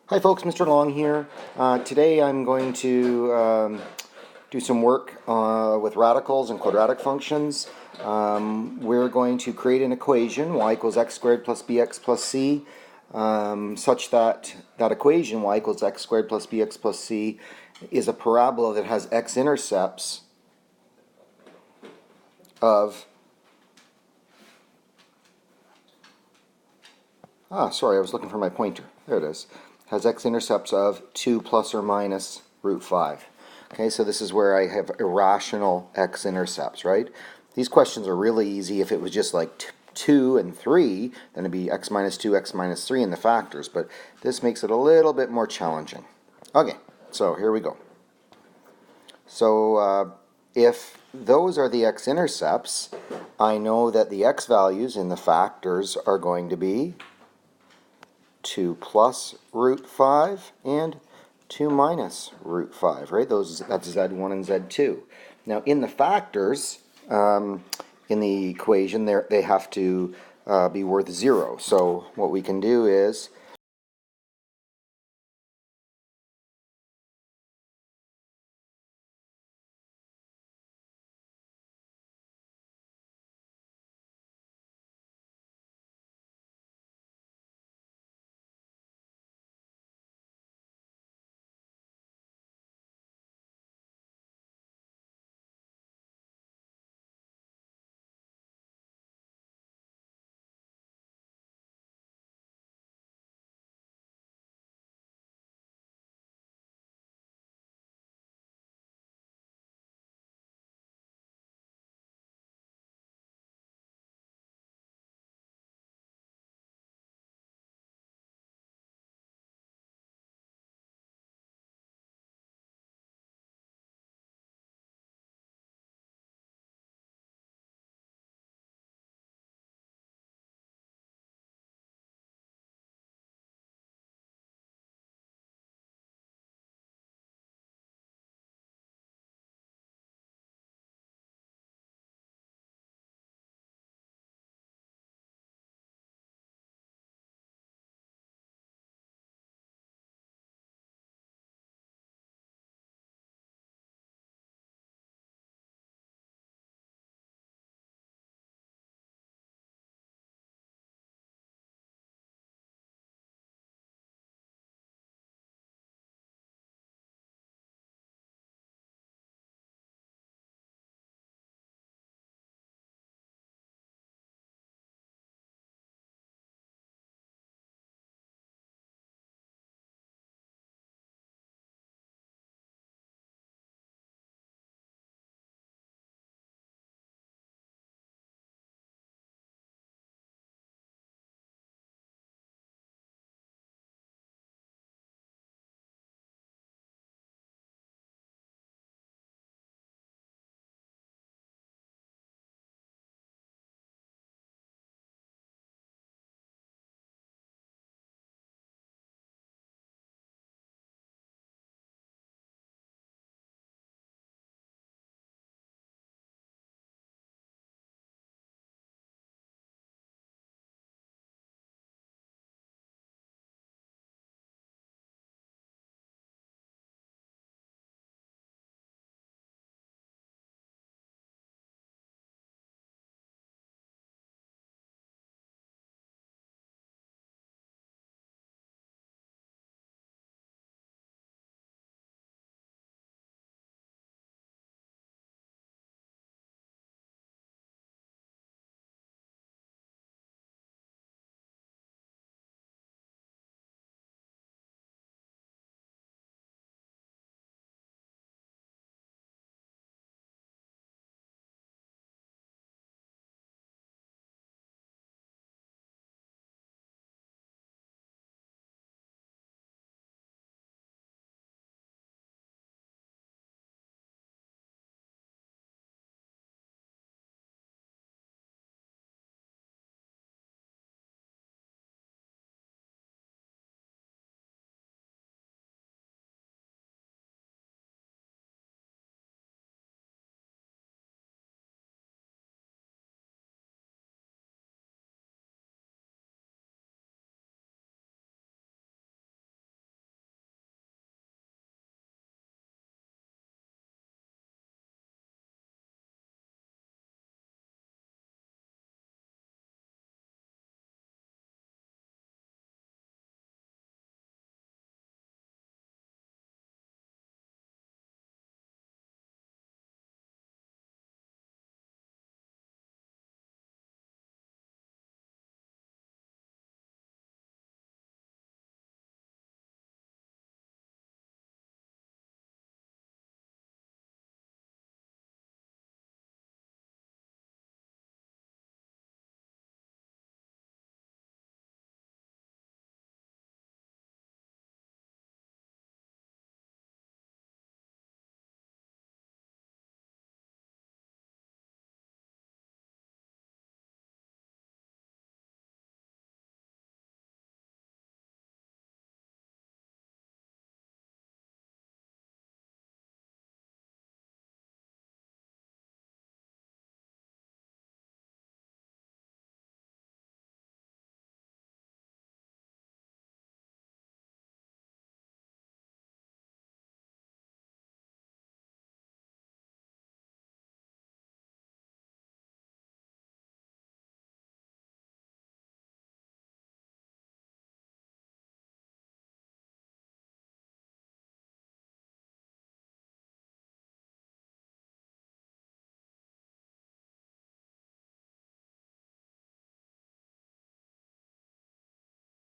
Hi folks, Mr. Long here. Today I'm going to do some work with radicals and quadratic functions. We're going to create an equation, y equals x squared plus bx plus c, such that that equation, y equals x squared plus bx plus c, is a parabola that has x-intercepts of, sorry, I was looking for my pointer. There it is. Has x-intercepts of 2 plus or minus root 5. Okay, so this is where I have irrational x-intercepts, right? These questions are really easy. If it was just like 2 and 3, then it'd be x minus 2, x minus 3 in the factors, but this makes it a little bit more challenging. Okay, so here we go. So if those are the x-intercepts, I know that the x values in the factors are going to be 2 plus root 5 and 2 minus root 5, right? That's Z1 and Z2. Now in the factors, in the equation, they have to be worth 0. So what we can do is